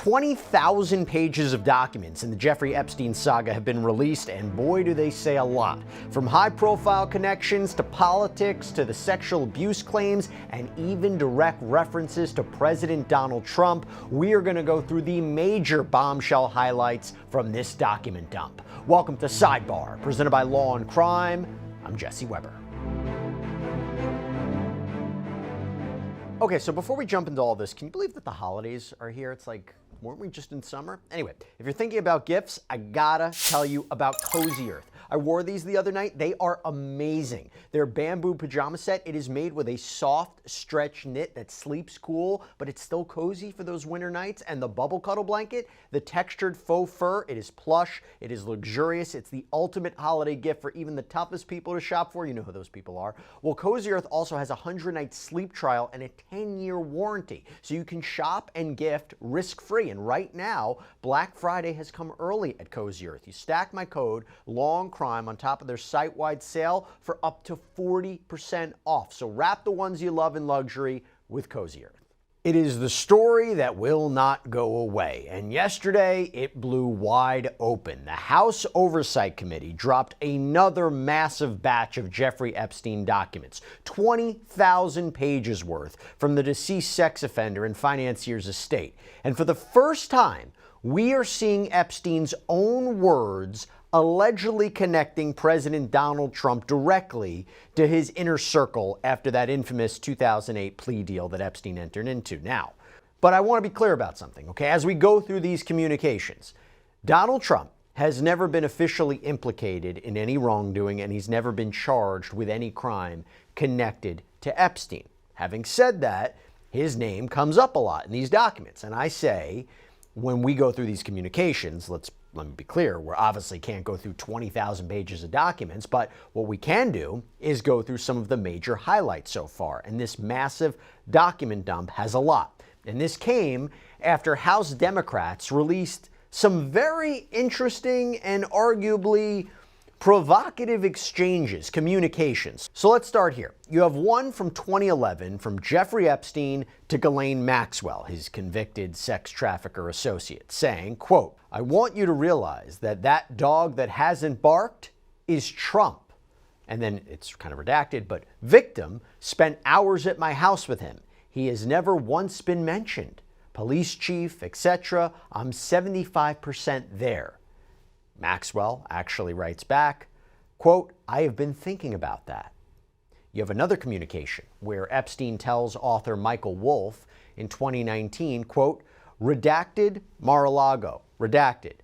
20,000 pages of documents in the Jeffrey Epstein saga have been released, and boy do they say a lot. From high-profile connections to politics to the sexual abuse claims and even direct references to President Donald Trump, we are going to go through the major bombshell highlights from this document dump. Welcome to Sidebar, presented by Law&Crime. I'm Jesse Weber. Okay, so before we jump into all this, can you believe that the holidays are here? It's like, weren't we just in summer? Anyway, if you're thinking about gifts, I gotta tell you about Cozy Earth. I wore these the other night. They are amazing. Their bamboo pajama set, it is made with a soft stretch knit that sleeps cool, but it's still cozy for those winter nights. And the bubble cuddle blanket, the textured faux fur, it is plush, it is luxurious. It's the ultimate holiday gift for even the toughest people to shop for. You know who those people are. Well, Cozy Earth also has a 100-night sleep trial and a 10-year warranty. So you can shop and gift risk-free. And right now, Black Friday has come early at Cozy Earth. You stack my code, Law&Crime, on top of their site-wide sale for up to 40% off. So wrap the ones you love in luxury with Cozy Earth. It is the story that will not go away, and yesterday it blew wide open. The House Oversight Committee dropped another massive batch of Jeffrey Epstein documents, 20,000 pages worth, from the deceased sex offender and financier's estate. And for the first time, we are seeing Epstein's own words allegedly connecting President Donald Trump directly to his inner circle after that infamous 2008 plea deal that Epstein entered into. Now, but I want to be clear about something, okay? As we go through these communications, Donald Trump has never been officially implicated in any wrongdoing, and he's never been charged with any crime connected to Epstein. Having said that, his name comes up a lot in these documents, and I say, when we go through these communications, let me be clear, we obviously can't go through 20,000 pages of documents, but what we can do is go through some of the major highlights so far. And this massive document dump has a lot. And this came after House Democrats released some very interesting and arguably provocative exchanges, communications. So let's start here. You have one from 2011 from Jeffrey Epstein to Ghislaine Maxwell, his convicted sex trafficker associate, saying, quote, "I want you to realize that that dog that hasn't barked is Trump." And then it's kind of redacted, but victim spent hours at my house with him. He has never once been mentioned. Police chief, etc. I'm 75% there. Maxwell actually writes back, quote, "I have been thinking about that." You have another communication where Epstein tells author Michael Wolff in 2019, quote, "Redacted Mar-a-Lago, redacted."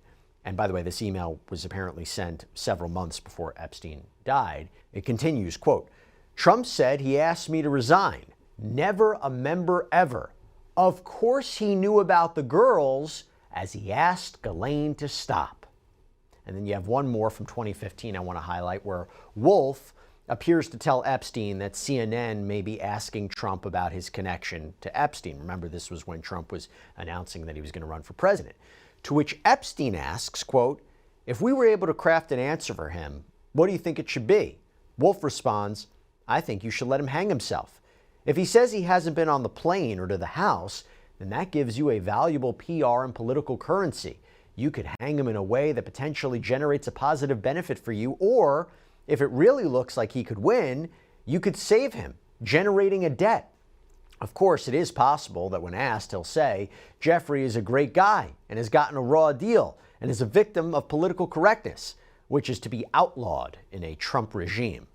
And by the way, this email was apparently sent several months before Epstein died. It continues, quote, "Trump said he asked me to resign. Never a member ever. Of course he knew about the girls as he asked Ghislaine to stop." And then you have one more from 2015 I want to highlight where Wolff appears to tell Epstein that CNN may be asking Trump about his connection to Epstein. Remember, this was when Trump was announcing that he was going to run for president. To which Epstein asks, quote, "If we were able to craft an answer for him, what do you think it should be?" Wolff responds, "I think you should let him hang himself. If he says he hasn't been on the plane or to the house, then that gives you a valuable PR and political currency. You could hang him in a way that potentially generates a positive benefit for you, or if it really looks like he could win, you could save him, generating a debt. Of course, it is possible that when asked, he'll say, Jeffrey is a great guy and has gotten a raw deal and is a victim of political correctness, which is to be outlawed in a Trump regime."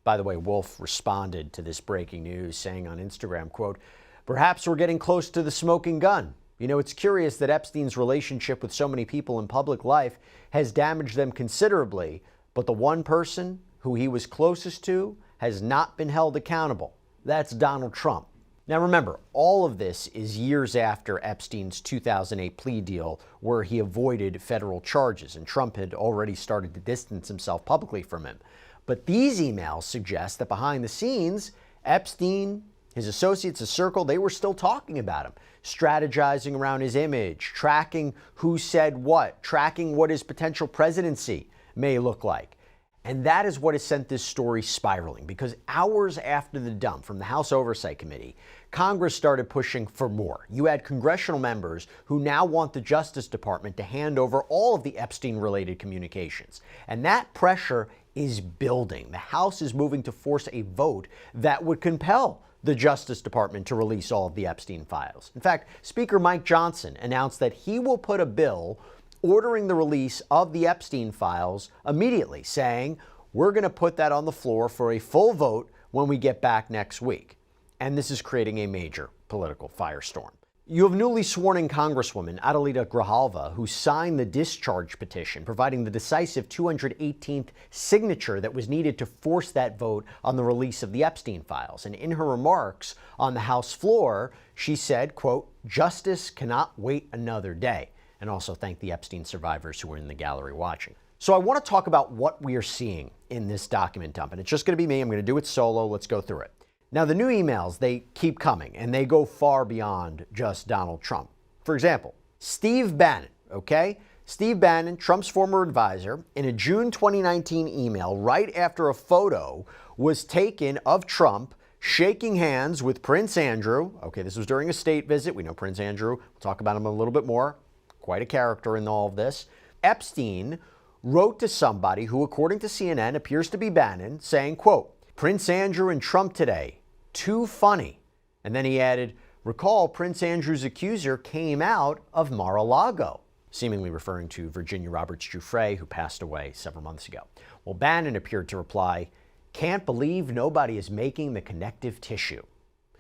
By the way, Wolff responded to this breaking news saying on Instagram, quote, "Perhaps we're getting close to the smoking gun. You know, it's curious that Epstein's relationship with so many people in public life has damaged them considerably, but the one person who he was closest to has not been held accountable. That's Donald Trump." Now remember, all of this is years after Epstein's 2008 plea deal where he avoided federal charges, and Trump had already started to distance himself publicly from him. But these emails suggest that behind the scenes, Epstein, his associates, his circle, they were still talking about him, strategizing around his image, tracking who said what, tracking what his potential presidency may look like. And that is what has sent this story spiraling, because hours after the dump from the House Oversight Committee, Congress started pushing for more. You had congressional members who now want the Justice Department to hand over all of the Epstein-related communications. And that pressure is building. The House is moving to force a vote that would compel the Justice Department to release all of the Epstein files. In fact, Speaker Mike Johnson announced that he will put a bill ordering the release of the Epstein files immediately, saying, we're going to put that on the floor for a full vote when we get back next week. And this is creating a major political firestorm. You have newly sworn-in Congresswoman Adelita Grijalva, who signed the discharge petition, providing the decisive 218th signature that was needed to force that vote on the release of the Epstein files. And in her remarks on the House floor, she said, quote, "Justice cannot wait another day," and also thank the Epstein survivors who were in the gallery watching. So I want to talk about what we are seeing in this document dump, and it's just going to be me. I'm going to do it solo. Let's go through it. Now, the new emails, they keep coming, and they go far beyond just Donald Trump. For example, Steve Bannon, okay? Steve Bannon, Trump's former advisor, in a June 2019 email right after a photo was taken of Trump shaking hands with Prince Andrew. Okay, this was during a state visit. We know Prince Andrew. We'll talk about him a little bit more. Quite a character in all of this. Epstein wrote to somebody who, according to CNN, appears to be Bannon, saying, quote, "Prince Andrew and Trump today. Too funny." And then he added, "Recall Prince Andrew's accuser came out of Mar-a-Lago," seemingly referring to Virginia Roberts Giuffre, who passed away several months ago. Well, Bannon appeared to reply, "Can't believe nobody is making the connective tissue."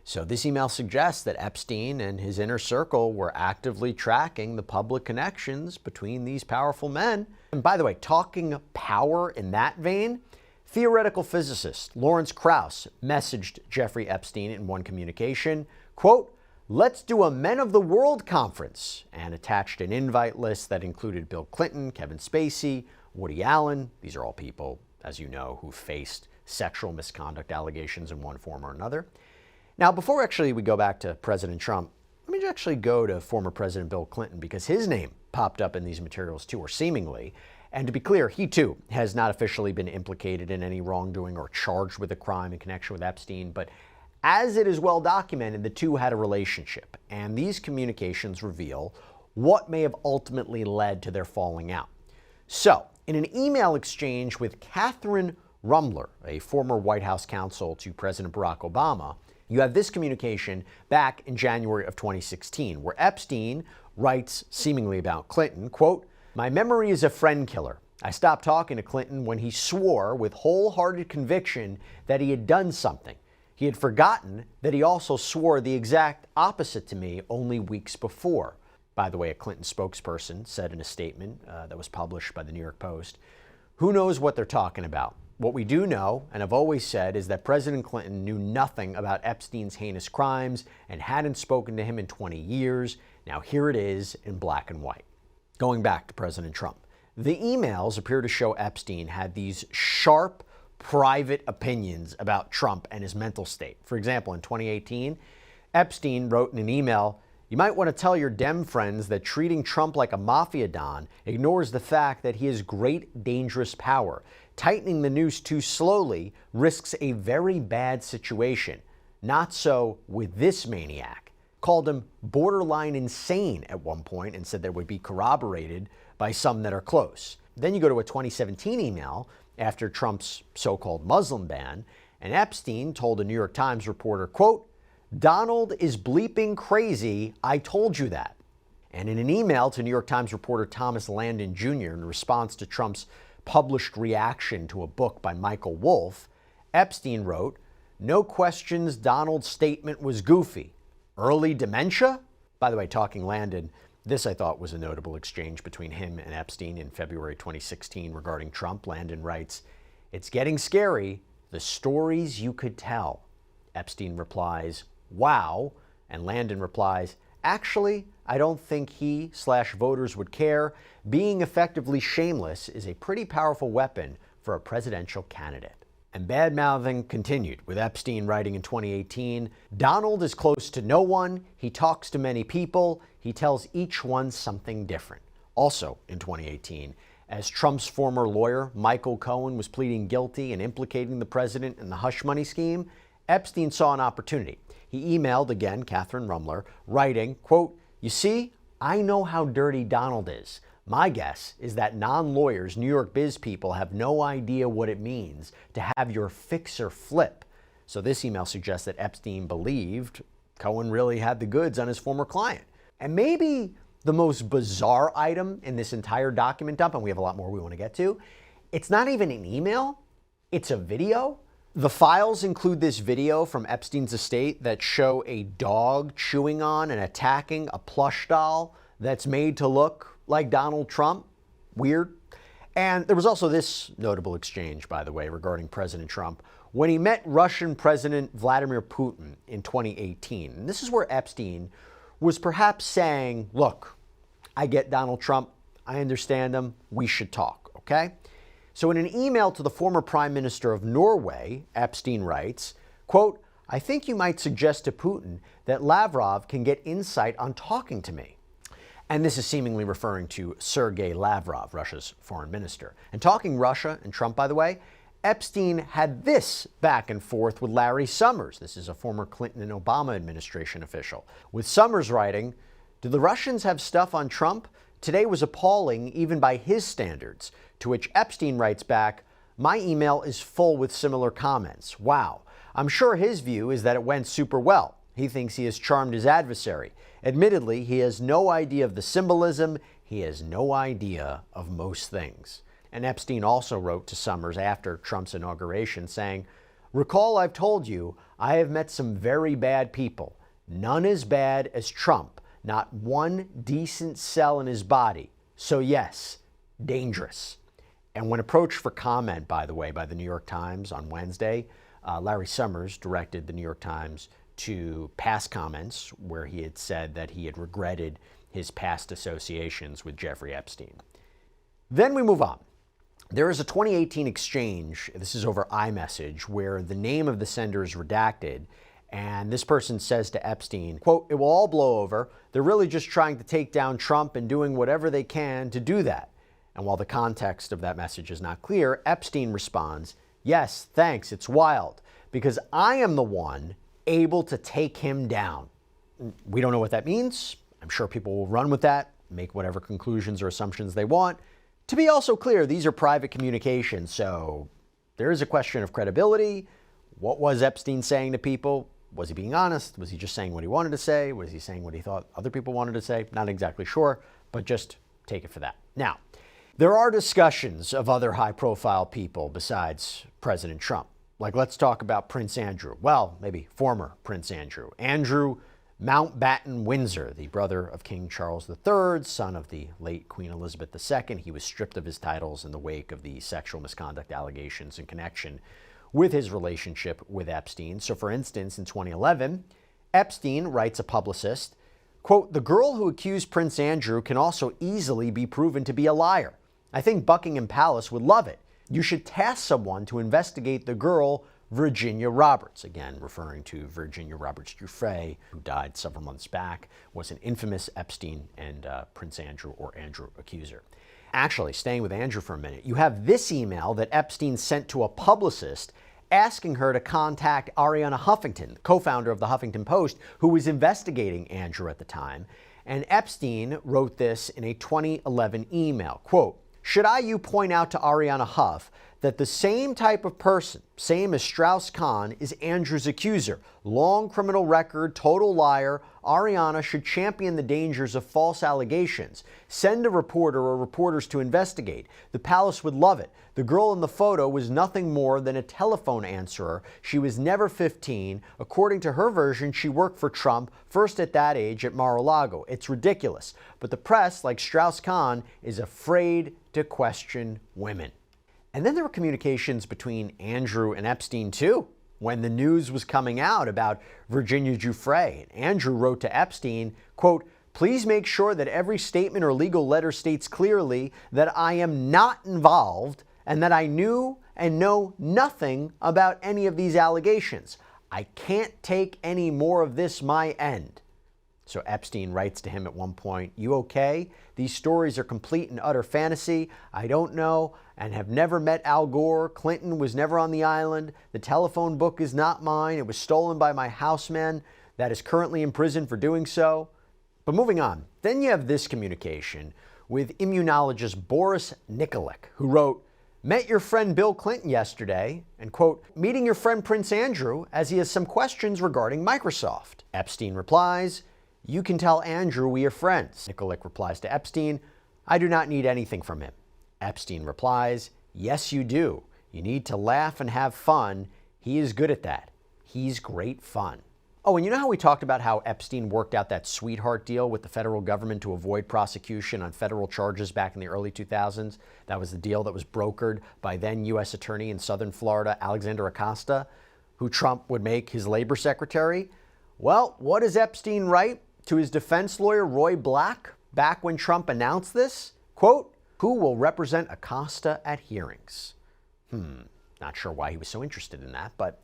So this email suggests that Epstein and his inner circle were actively tracking the public connections between these powerful men. And by the way, talking power in that vein, theoretical physicist Lawrence Krauss messaged Jeffrey Epstein in one communication, quote, "Let's do a Men of the World conference," and attached an invite list that included Bill Clinton, Kevin Spacey, Woody Allen. These are all people, as you know, who faced sexual misconduct allegations in one form or another. Now, before actually we go back to President Trump, let me actually go to former President Bill Clinton, because his name popped up in these materials too, or seemingly. And to be clear, he too has not officially been implicated in any wrongdoing or charged with a crime in connection with Epstein. But as it is well documented, the two had a relationship. And these communications reveal what may have ultimately led to their falling out. So, in an email exchange with Catherine Rumler, a former White House counsel to President Barack Obama, you have this communication back in January of 2016, where Epstein writes seemingly about Clinton, quote, "My memory is a friend killer. I stopped talking to Clinton when he swore with wholehearted conviction that he had done something. He had forgotten that he also swore the exact opposite to me only weeks before." By the way, a Clinton spokesperson said in a statement that was published by the New York Post, "Who knows what they're talking about? What we do know, and have always said, is that President Clinton knew nothing about Epstein's heinous crimes and hadn't spoken to him in 20 years. Now here it is in black and white." Going back to President Trump, the emails appear to show Epstein had these sharp, private opinions about Trump and his mental state. For example, in 2018, Epstein wrote in an email, "You might want to tell your Dem friends that treating Trump like a mafia don ignores the fact that he has great dangerous power. Tightening the noose too slowly risks a very bad situation. Not so with this maniac." Called him borderline insane at one point and said that would be corroborated by some that are close. Then you go to a 2017 email after Trump's so-called Muslim ban, and Epstein told a New York Times reporter, quote, "Donald is bleeping crazy. I told you that." And in an email to New York Times reporter Thomas Landon Jr. in response to Trump's published reaction to a book by Michael Wolff, Epstein wrote, "No questions, Donald's statement was goofy. Early dementia?" By the way, talking Landon, this I thought was a notable exchange between him and Epstein in February 2016 regarding Trump. Landon writes, "It's getting scary. The stories you could tell." Epstein replies, "Wow." And Landon replies, "Actually, I don't think he/voters would care. Being effectively shameless is a pretty powerful weapon for a presidential candidate." And bad-mouthing continued, with Epstein writing in 2018, "Donald is close to no one. He talks to many people. He tells each one something different." Also in 2018, As Trump's former lawyer, Michael Cohen, was pleading guilty and implicating the president in the hush money scheme, Epstein saw an opportunity. He emailed, again, Catherine Rumler, writing, quote, "You see, I know how dirty Donald is. My guess is that non-lawyers, New York biz people, have no idea what it means to have your fixer flip." So this email suggests that Epstein believed Cohen really had the goods on his former client. And maybe the most bizarre item in this entire document dump, and we have a lot more we want to get to, it's not even an email, it's a video. The files include this video from Epstein's estate that show a dog chewing on and attacking a plush doll that's made to look like Donald Trump. Weird. And there was also this notable exchange, by the way, regarding President Trump when he met Russian President Vladimir Putin in 2018. And this is where Epstein was perhaps saying, look, I get Donald Trump, I understand him, we should talk, okay? So in an email to the former Prime Minister of Norway, Epstein writes, quote, "I think you might suggest to Putin that Lavrov can get insight on talking to me." And this is seemingly referring to Sergei Lavrov, Russia's foreign minister. And talking Russia and Trump, by the way, Epstein had this back and forth with Larry Summers. This is a former Clinton and Obama administration official. With Summers writing, "Do the Russians have stuff on Trump? Today was appalling even by his standards." To which Epstein writes back, "My email is full with similar comments. Wow. I'm sure his view is that it went super well. He thinks he has charmed his adversary. Admittedly, he has no idea of the symbolism. He has no idea of most things." And Epstein also wrote to Summers after Trump's inauguration saying, "Recall I've told you, I have met some very bad people. None as bad as Trump. Not one decent cell in his body. So yes, dangerous." And when approached for comment, by the way, by the New York Times on Wednesday, Larry Summers directed the New York Times to pass comments where he had said that he had regretted his past associations with Jeffrey Epstein. Then we move on. There is a 2018 exchange, this is over iMessage, where the name of the sender is redacted, and this person says to Epstein, quote, "It will all blow over. They're really just trying to take down Trump and doing whatever they can to do that." And while the context of that message is not clear, Epstein responds, "Yes, thanks, it's wild, because I am the one able to take him down." We don't know what that means. I'm sure people will run with that, make whatever conclusions or assumptions they want. To be also clear, these are private communications, so there is a question of credibility. What was Epstein saying to people? Was he being honest? Was he just saying what he wanted to say? Was he saying what he thought other people wanted to say? Not exactly sure, but just take it for that. Now, there are discussions of other high-profile people besides President Trump. Like, let's talk about Prince Andrew. Well, maybe former Prince Andrew. Andrew Mountbatten Windsor, the brother of King Charles III, son of the late Queen Elizabeth II. He was stripped of his titles in the wake of the sexual misconduct allegations in connection with his relationship with Epstein. So, for instance, in 2011, Epstein, writes a publicist, quote, "The girl who accused Prince Andrew can also easily be proven to be a liar. I think Buckingham Palace would love it. You should task someone to investigate the girl Virginia Roberts," again referring to Virginia Roberts Giuffre, who died several months back, was an infamous Epstein and Prince Andrew or Andrew accuser. Actually, staying with Andrew for a minute, you have this email that Epstein sent to a publicist asking her to contact Arianna Huffington, co-founder of the Huffington Post, who was investigating Andrew at the time. And Epstein wrote this in a 2011 email, quote, "Should you point out to Arianna Huff that the same type of person, same as Strauss-Kahn, is Andrew's accuser. Long criminal record, total liar. Arianna should champion the dangers of false allegations. Send a reporter or reporters to investigate. The palace would love it. The girl in the photo was nothing more than a telephone answerer. She was never 15. According to her version, she worked for Trump, first at that age at Mar-a-Lago. It's ridiculous. But the press, like Strauss-Kahn, is afraid to question women." And then there were communications between Andrew and Epstein, too, when the news was coming out about Virginia Giuffre. Andrew wrote to Epstein, quote, "Please make sure that every statement or legal letter states clearly that I am not involved and that I knew and know nothing about any of these allegations. I can't take any more of this my end." So Epstein writes to him at one point, "You okay? These stories are complete and utter fantasy. I don't know and have never met Al Gore. Clinton was never on the island. The telephone book is not mine. It was stolen by my houseman that is currently in prison for doing so." But moving on, then you have this communication with immunologist Boris Nikolic, who wrote, "Met your friend Bill Clinton yesterday," and quote, "meeting your friend Prince Andrew as he has some questions regarding Microsoft." Epstein replies, "You can tell Andrew we are friends." Nikolic replies to Epstein, "I do not need anything from him." Epstein replies, "Yes, you do. You need to laugh and have fun. He is good at that. He's great fun." Oh, and you know how we talked about how Epstein worked out that sweetheart deal with the federal government to avoid prosecution on federal charges back in the early 2000s? That was the deal that was brokered by then U.S. Attorney in Southern Florida, Alexander Acosta, who Trump would make his labor secretary. Well, what does Epstein write to his defense lawyer, Roy Black, back when Trump announced this? Quote, "Who will represent Acosta at hearings?" Not sure why he was so interested in that, but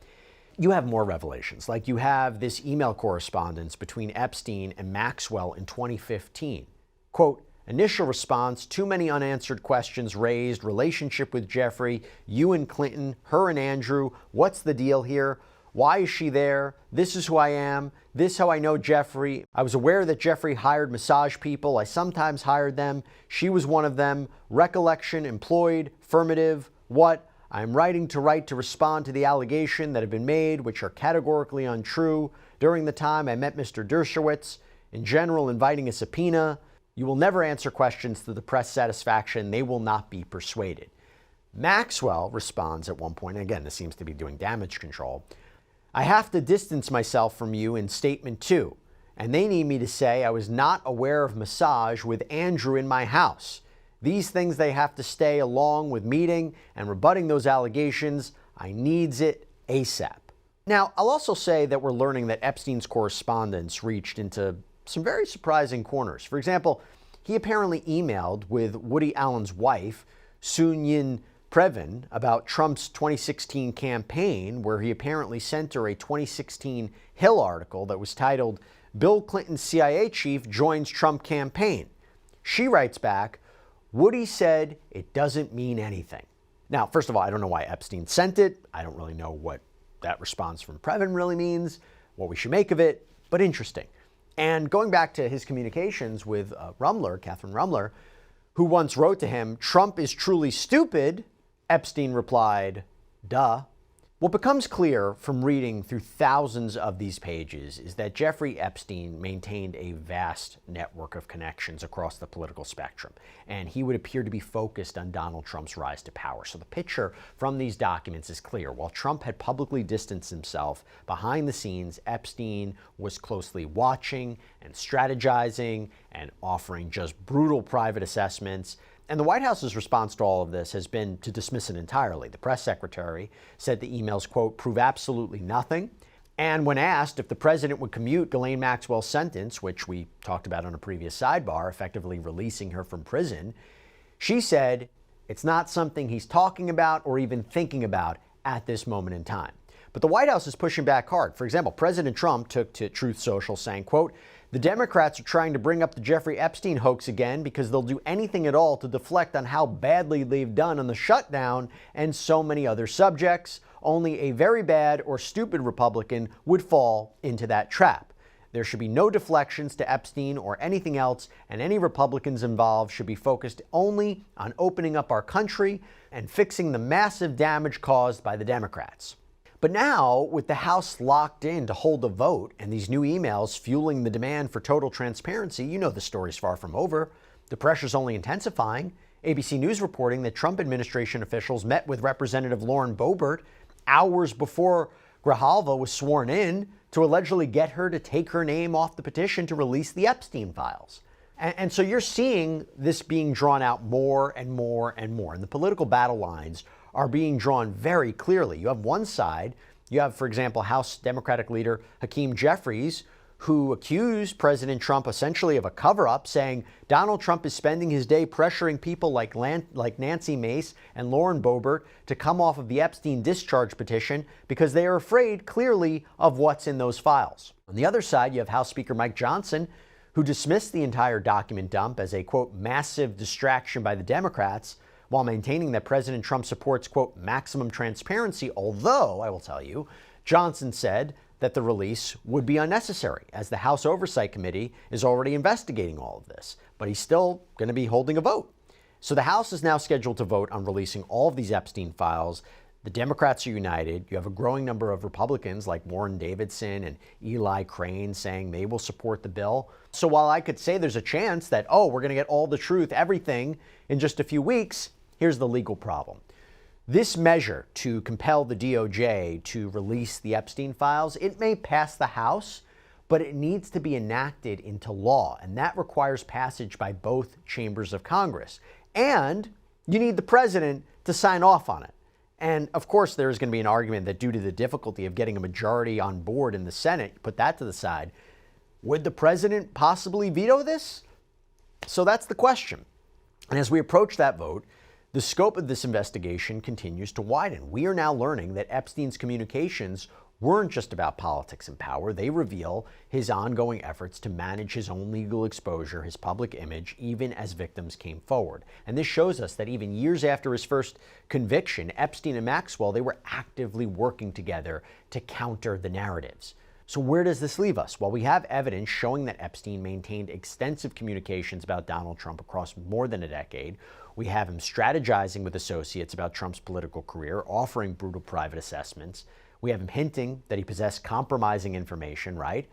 you have more revelations. Like you have this email correspondence between Epstein and Maxwell in 2015. Quote, "Initial response, too many unanswered questions raised, relationship with Jeffrey, you and Clinton, her and Andrew, what's the deal here? Why is she there? This is who I am. This how I know Jeffrey. I was aware that Jeffrey hired massage people. I sometimes hired them. She was one of them. Recollection, employed, affirmative, what? I am writing to respond to the allegation that have been made, which are categorically untrue. During the time I met Mr. Dershowitz, in general inviting a subpoena. You will never answer questions to the press satisfaction. They will not be persuaded." Maxwell responds at one point, and again, this seems to be doing damage control. "I have to distance myself from you in statement 2, and they need me to say I was not aware of massage with Andrew in my house. These things they have to stay along with meeting and rebutting those allegations. I needs it ASAP." Now, I'll also say that we're learning that Epstein's correspondence reached into some very surprising corners. For example, he apparently emailed with Woody Allen's wife, Sunyin Previn, about Trump's 2016 campaign, where he apparently sent her a 2016 Hill article that was titled, "Bill Clinton's CIA Chief Joins Trump Campaign." She writes back, "Woody said it doesn't mean anything." Now, first of all, I don't know why Epstein sent it. I don't really know what that response from Previn really means, what we should make of it, but interesting. And going back to his communications with Catherine Rumler, who once wrote to him, "Trump is truly stupid," Epstein replied, "Duh." What becomes clear from reading through thousands of these pages is that Jeffrey Epstein maintained a vast network of connections across the political spectrum, and he would appear to be focused on Donald Trump's rise to power. So the picture from these documents is clear. While Trump had publicly distanced himself, behind the scenes, Epstein was closely watching and strategizing and offering just brutal private assessments. And the White House's response to all of this has been to dismiss it entirely. The press secretary said the emails, quote, "prove absolutely nothing." And when asked if the president would commute Ghislaine Maxwell's sentence, which we talked about on a previous sidebar, effectively releasing her from prison, she said it's not something he's talking about or even thinking about at this moment in time. But the White House is pushing back hard. For example, President Trump took to Truth Social saying, quote, "The Democrats are trying to bring up the Jeffrey Epstein hoax again because they'll do anything at all to deflect on how badly they've done on the shutdown and so many other subjects. Only a very bad or stupid Republican would fall into that trap. There should be no deflections to Epstein or anything else, and any Republicans involved should be focused only on opening up our country and fixing the massive damage caused by the Democrats." But now, with the House locked in to hold the vote and these new emails fueling the demand for total transparency, you know the story's far from over. The pressure's only intensifying. ABC News reporting that Trump administration officials met with Representative Lauren Boebert hours before Grijalva was sworn in to allegedly get her to take her name off the petition to release the Epstein files. And so you're seeing this being drawn out more and more and more. And the political battle lines are being drawn very clearly. You have one side, you have, for example, House Democratic leader Hakeem Jeffries, who accused President Trump essentially of a cover-up, saying Donald Trump is spending his day pressuring people like Nancy Mace and Lauren Boebert to come off of the Epstein discharge petition because they are afraid, clearly, of what's in those files. On the other side, you have House Speaker Mike Johnson, who dismissed the entire document dump as a, quote, massive distraction by the Democrats, while maintaining that President Trump supports, quote, maximum transparency, although, I will tell you, Johnson said that the release would be unnecessary, as the House Oversight Committee is already investigating all of this. But he's still going to be holding a vote. So the House is now scheduled to vote on releasing all of these Epstein files. The Democrats are united. You have a growing number of Republicans like Warren Davidson and Eli Crane saying they will support the bill. So while I could say there's a chance that, oh, we're going to get all the truth, everything in just a few weeks, here's the legal problem. This measure to compel the DOJ to release the Epstein files, it may pass the House, but it needs to be enacted into law, and that requires passage by both chambers of Congress. And you need the president to sign off on it. And of course, there's going to be an argument that due to the difficulty of getting a majority on board in the Senate, put that to the side, would the president possibly veto this? So that's the question. And as we approach that vote, the scope of this investigation continues to widen. We are now learning that Epstein's communications weren't just about politics and power. They reveal his ongoing efforts to manage his own legal exposure, his public image, even as victims came forward. And this shows us that even years after his first conviction, Epstein and Maxwell, they were actively working together to counter the narratives. So where does this leave us? Well, we have evidence showing that Epstein maintained extensive communications about Donald Trump across more than a decade. We have him strategizing with associates about Trump's political career, offering brutal private assessments. We have him hinting that he possessed compromising information, right?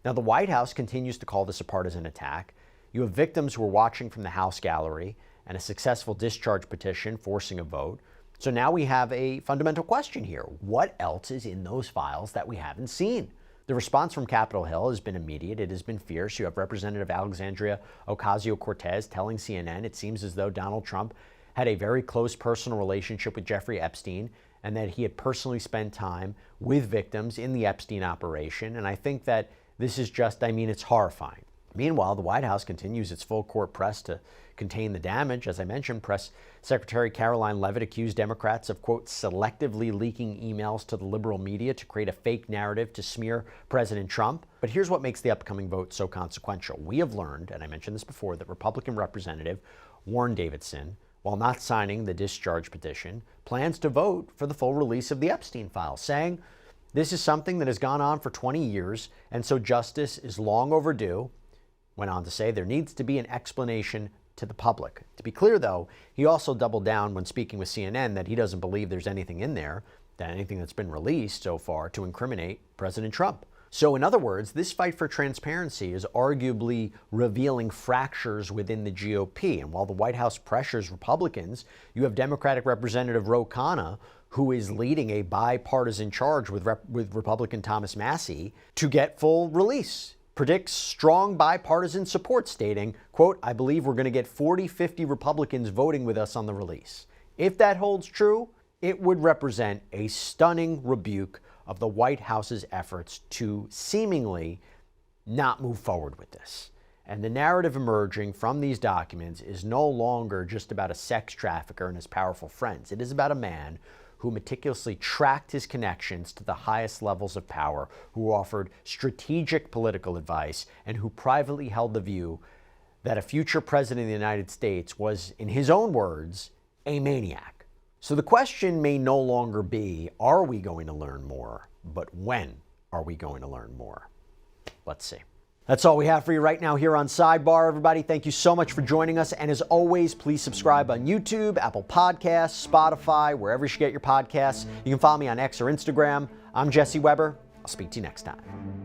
Now, the White House continues to call this a partisan attack. You have victims who are watching from the House gallery and a successful discharge petition forcing a vote. So now we have a fundamental question here. What else is in those files that we haven't seen? The response from Capitol Hill has been immediate. It has been fierce. You have Representative Alexandria Ocasio-Cortez telling CNN it seems as though Donald Trump had a very close personal relationship with Jeffrey Epstein and that he had personally spent time with victims in the Epstein operation. And I think that this is just, it's horrifying. Meanwhile, the White House continues its full court press to contain the damage. As I mentioned, Press Secretary Caroline Leavitt accused Democrats of, quote, selectively leaking emails to the liberal media to create a fake narrative to smear President Trump. But here's what makes the upcoming vote so consequential. We have learned, and I mentioned this before, that Republican Representative Warren Davidson, while not signing the discharge petition, plans to vote for the full release of the Epstein files, saying this is something that has gone on for 20 years, and so justice is long overdue. Went on to say there needs to be an explanation to the public. To be clear, though, he also doubled down when speaking with CNN that he doesn't believe there's anything in there, that anything that's been released so far to incriminate President Trump. So in other words, this fight for transparency is arguably revealing fractures within the GOP. And while the White House pressures Republicans, you have Democratic Representative Ro Khanna, who is leading a bipartisan charge with Republican Thomas Massie to get full release. Predicts strong bipartisan support, stating, quote, I believe we're going to get 40-50 Republicans voting with us on the release. If that holds true, it would represent a stunning rebuke of the White House's efforts to seemingly not move forward with this. And the narrative emerging from these documents is no longer just about a sex trafficker and his powerful friends. It is about a man who meticulously tracked his connections to the highest levels of power, who offered strategic political advice, and who privately held the view that a future president of the United States was, in his own words, a maniac. So the question may no longer be, are we going to learn more? But when are we going to learn more? Let's see. That's all we have for you right now here on Sidebar, everybody. Thank you so much for joining us. And as always, please subscribe on YouTube, Apple Podcasts, Spotify, wherever you get your podcasts. You can follow me on X or Instagram. I'm Jesse Weber. I'll speak to you next time.